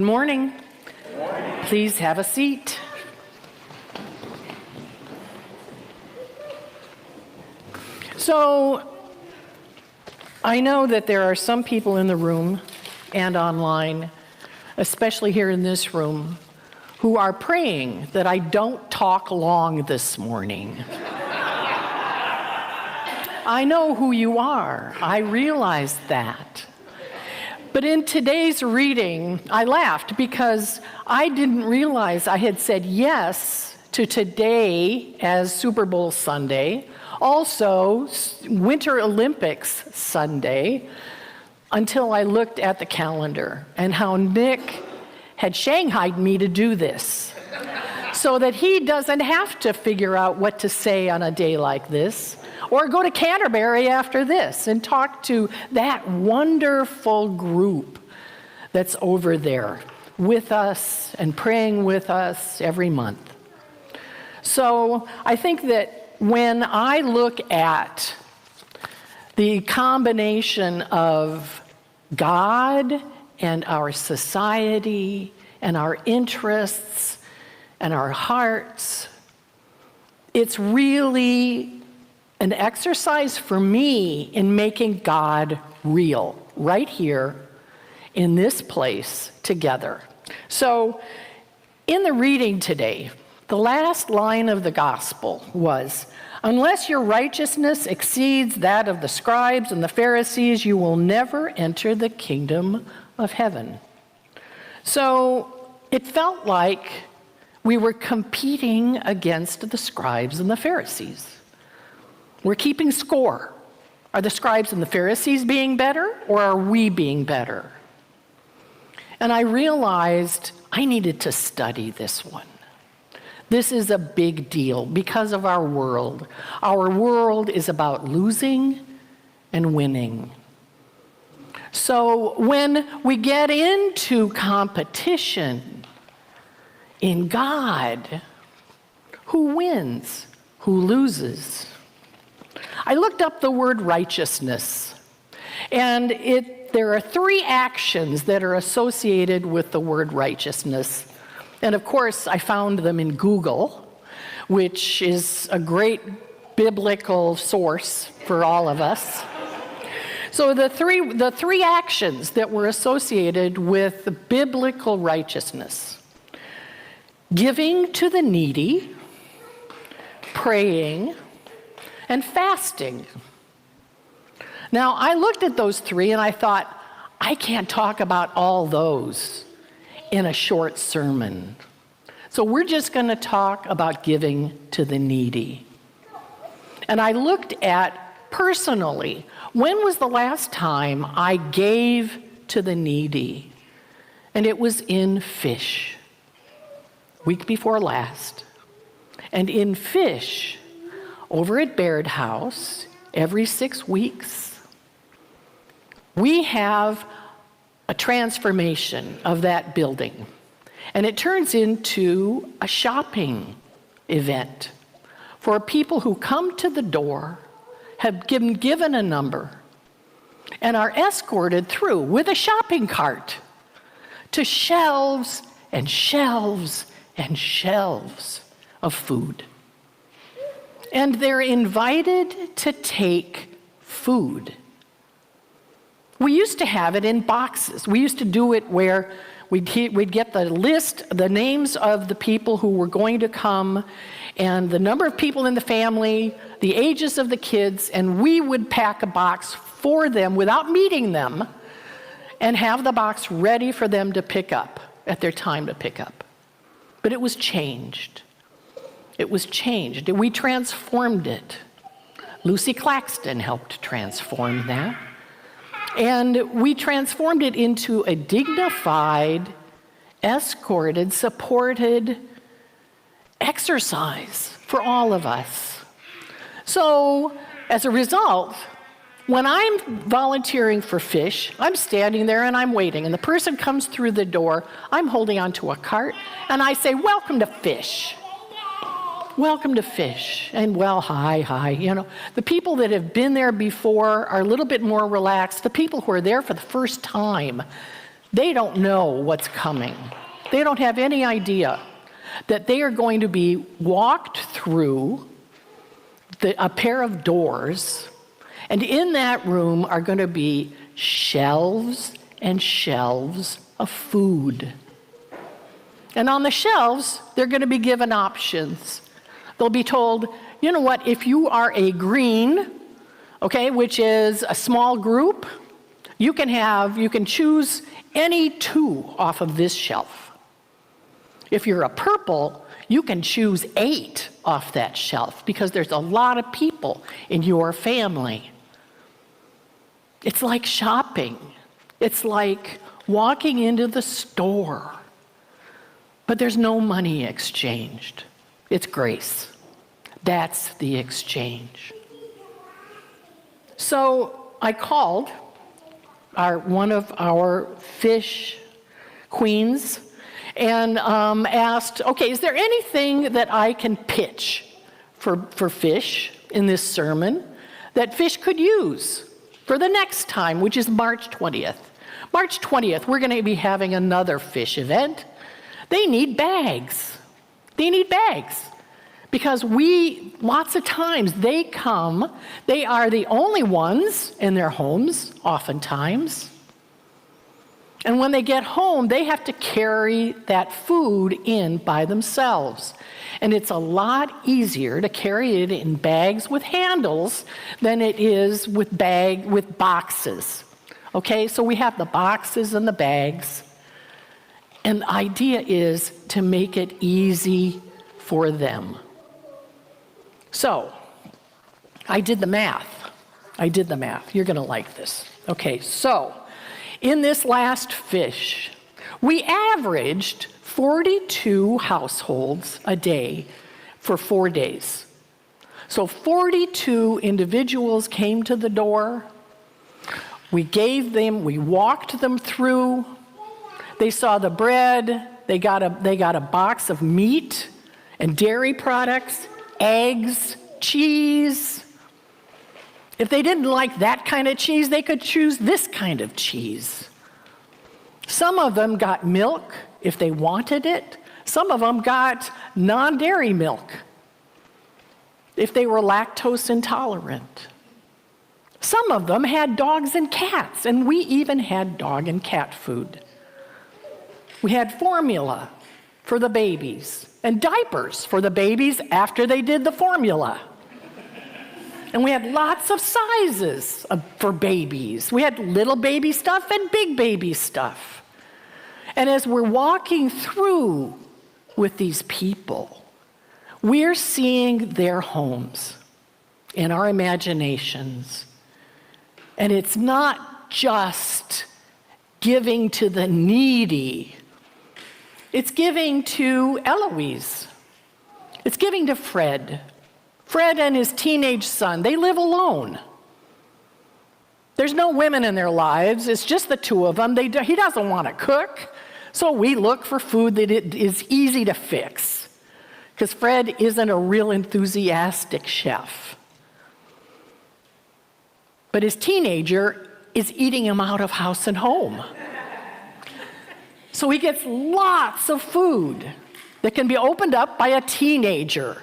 Good morning. Please have a seat. So, I know that there are some people in the room and online, especially here in this room, who are praying that I don't talk long this morning. I know who you are. I realize that. But in today's reading, I laughed because I didn't realize I had said yes to today as Super Bowl Sunday, also Winter Olympics Sunday, until I looked at the calendar and how Nick had shanghaied me to do this so that he doesn't have to figure out what to say on a day like this, or go to Canterbury after this and talk to that wonderful group that's over there with us and praying with us every month. So I think that when I look at the combination of God and our society and our interests and our hearts, it's really an exercise for me in making God real, right here in this place together. So, in the reading today, the last line of the gospel was, "Unless your righteousness exceeds that of the scribes and the Pharisees, you will never enter the kingdom of heaven." So, it felt like we were competing against the scribes and the Pharisees. We're keeping score. Are the scribes and the Pharisees being better, or are we being better? And I realized I needed to study this one. This is a big deal because of our world. Our world is about losing and winning. So when we get into competition in God, who wins? Who loses? I looked up the word righteousness, and there are 3 actions that are associated with the word righteousness. And of course, I found them in Google, which is a great biblical source for all of us. So the three actions that were associated with the biblical righteousness: giving to the needy, praying, and fasting. Now, I looked at those 3 and I thought, I can't talk about all those in a short sermon. So we're just going to talk about giving to the needy. And I looked at, personally, when was the last time I gave to the needy? And it was in Fish, week before last. And in Fish, over at Baird House, every 6 weeks, we have a transformation of that building. And it turns into a shopping event for people who come to the door, have been given a number, and are escorted through with a shopping cart to shelves and shelves and shelves of food. And they're invited to take food. We used to have it in boxes. We used to do it where we'd get the list, the names of the people who were going to come, and the number of people in the family, the ages of the kids, and we would pack a box for them without meeting them and have the box ready for them to pick up at their time to pick up. But it was changed. It was changed. We transformed it. Lucy Claxton helped transform that. And we transformed it into a dignified, escorted, supported exercise for all of us. So, as a result, when I'm volunteering for Fish, I'm standing there and I'm waiting, and the person comes through the door, I'm holding onto a cart, and I say, "Welcome to Fish. Welcome to Fish." And well, hi. You know, the people that have been there before are a little bit more relaxed. The people who are there for the first time, They don't know what's coming. They don't have any idea that they are going to be walked through a pair of doors, and in that room are going to be shelves and shelves of food. And on the shelves, they're going to be given options. They'll be told, you know what, if you are a green, okay, which is a small group, you can choose any 2 off of this shelf. If you're a purple, you can choose 8 off that shelf because there's a lot of people in your family. It's like shopping. It's like walking into the store. But there's no money exchanged. It's grace. That's the exchange. So I called one of our fish queens and asked, okay, is there anything that I can pitch for fish in this sermon that fish could use for the next time, which is March 20th? March 20th, we're going to be having another fish event. They need bags. They need bags. Because lots of times they come, they are the only ones in their homes, oftentimes. And when they get home, they have to carry that food in by themselves. And it's a lot easier to carry it in bags with handles than it is with boxes. Okay, so we have the boxes and the bags. And the idea is to make it easy for them. So, I did the math. You're going to like this. Okay, so, in this last fish, we averaged 42 households a day for 4 days. So 42 individuals came to the door. We walked them through. They saw the bread. They got a box of meat and dairy products, eggs, cheese. If they didn't like that kind of cheese, they could choose this kind of cheese. Some of them got milk if they wanted it. Some of them got non-dairy milk if they were lactose intolerant. Some of them had dogs and cats, and we even had dog and cat food. We had formula for the babies and diapers for the babies after they did the formula. And we had lots of sizes for babies. We had little baby stuff and big baby stuff. And as we're walking through with these people, we're seeing their homes in our imaginations. And it's not just giving to the needy. It's giving to Eloise. It's giving to Fred. Fred and his teenage son, they live alone. There's no women in their lives. It's just the two of them. He doesn't want to cook, so we look for food that is easy to fix, because Fred isn't a real enthusiastic chef. But his teenager is eating him out of house and home. So he gets lots of food that can be opened up by a teenager.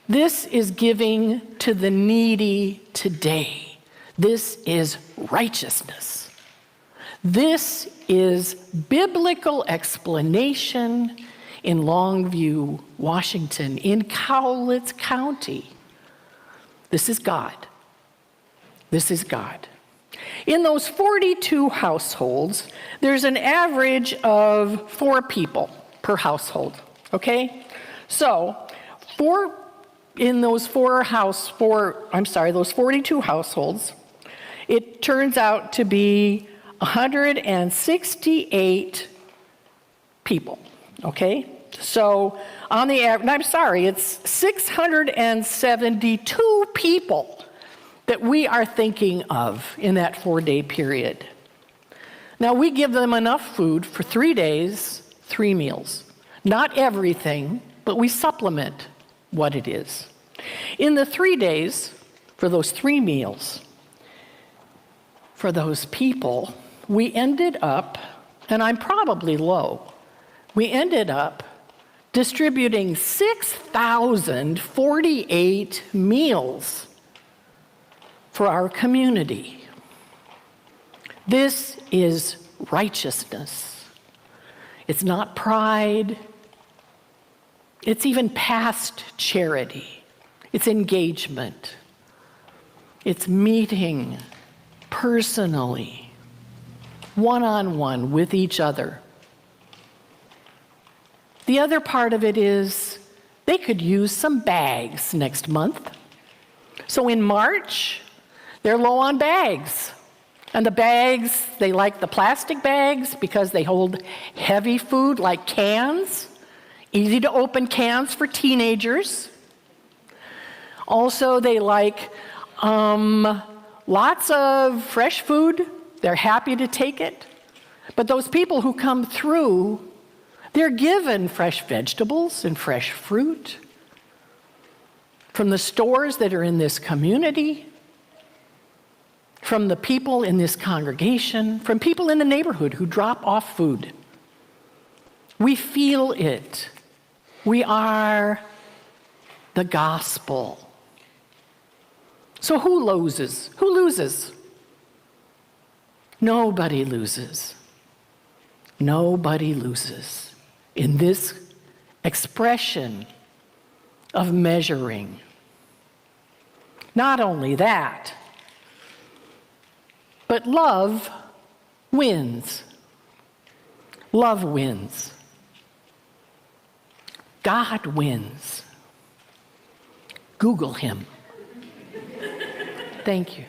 This is giving to the needy today. This is righteousness. This is biblical explanation in Longview, Washington, in Cowlitz County. This is God. This is God. In those 42 households, there's an average of 4 people per household, okay? So, those 42 households, it turns out to be 168 people, okay? So, on the average, it's 672 people that we are thinking of in that 4-day period. Now, we give them enough food for 3 days, 3 meals. Not everything, but we supplement what it is. In the 3 days, for those 3 meals, for those people, we ended up, and I'm probably low, we ended up distributing 6,048 meals for our community. This is righteousness. It's not pride. It's even past charity. It's engagement. It's meeting personally, one-on-one with each other. The other part of it is they could use some bags next month. So in March, they're low on bags. And the bags, they like the plastic bags because they hold heavy food like cans, easy to open cans for teenagers. Also, they like lots of fresh food. They're happy to take it. But those people who come through, they're given fresh vegetables and fresh fruit from the stores that are in this community, from the people in this congregation, from people in the neighborhood who drop off food. We feel it. We are the gospel. So who loses? Who loses? Nobody loses. Nobody loses in this expression of measuring. Not only that, but love wins. Love wins. God wins. Google him. Thank you.